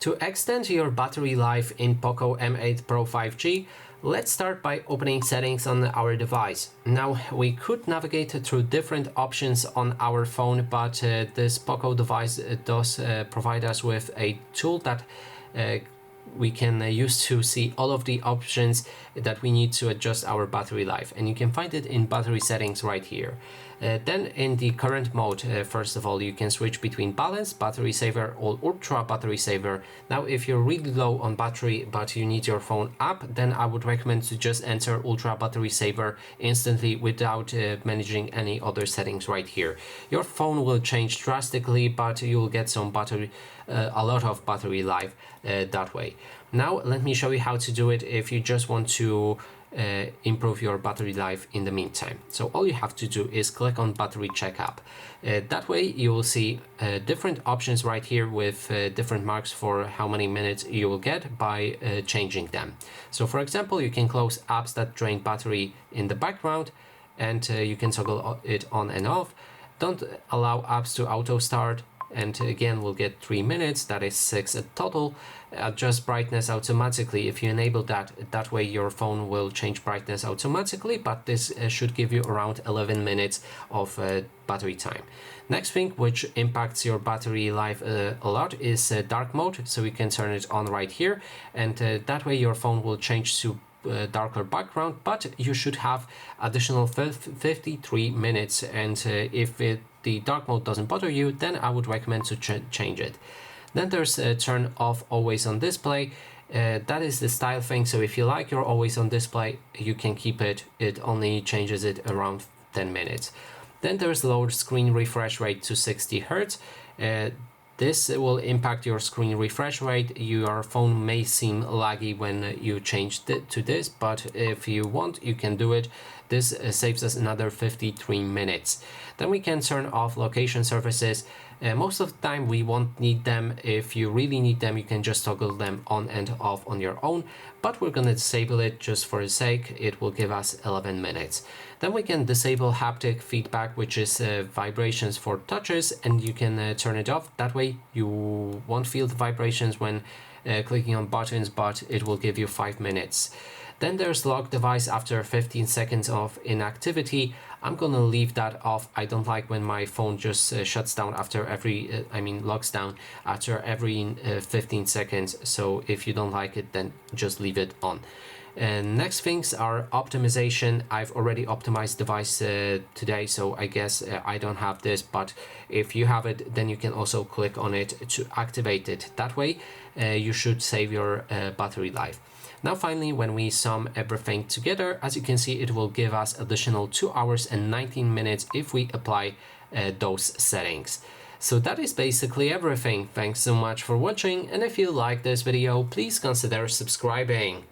To extend your battery life in POCO M8 Pro 5G, let's start by opening settings on our device. Now, we could navigate through different options on our phone, but this POCO device does provide us with a tool that we can use to see all of the options that we need to adjust our battery life, and you can find it in battery settings right here. Then in the current mode, first of all, you can switch between balance, battery saver, or ultra battery saver. Now if you're really low on battery but you need your phone up, then I would recommend to just enter ultra battery saver instantly without managing any other settings right here. Your phone will change drastically, but you'll get some battery, a lot of battery life that way. Now let me show you how to do it if you just want to improve your battery life in the meantime. So all you have to do is click on battery checkup. That way you will see different options right here with different marks for how many minutes you will get by changing them. So for example, you can close apps that drain battery in the background, and you can toggle it on and off. Don't allow apps to auto start, and again we'll get 3 minutes, that is 6 at total. Adjust brightness automatically. If you enable that way your phone will change brightness automatically, but this should give you around 11 minutes of battery time. Next thing which impacts your battery life a lot is dark mode, so we can turn it on right here, and that way your phone will change to darker background, but you should have additional 53 minutes, and if the dark mode doesn't bother you, then I would recommend to change it. Then there's turn off always on display. That is the style thing, so if you like your always on display, you can keep it. It only changes it around 10 minutes. Then there's lower screen refresh rate to 60 Hz. This will impact your screen refresh rate. Your phone may seem laggy when you change to this, but if you want, you can do it. This saves us another 53 minutes. Then we can turn off location services. Most of the time we won't need them. If you really need them, you can just toggle them on and off on your own, but we're going to disable it just for the sake. It will give us 11 minutes. Then we can disable haptic feedback, which is vibrations for touches, and you can turn it off. That way you won't feel the vibrations when clicking on buttons, but it will give you 5 minutes. Then there's lock device after 15 seconds of inactivity. I'm gonna leave that off. I don't like when my phone just shuts down after every, locks down after every 15 seconds. So if you don't like it, then just leave it on. And next things are optimization. I've already optimized device today, so I guess I don't have this, but if you have it, then you can also click on it to activate it. That way you should save your battery life. Now finally, when we sum everything together, as you can see, it will give us additional 2 hours and 19 minutes if we apply those settings. So that is basically everything. Thanks so much for watching, and if you like this video, please consider subscribing.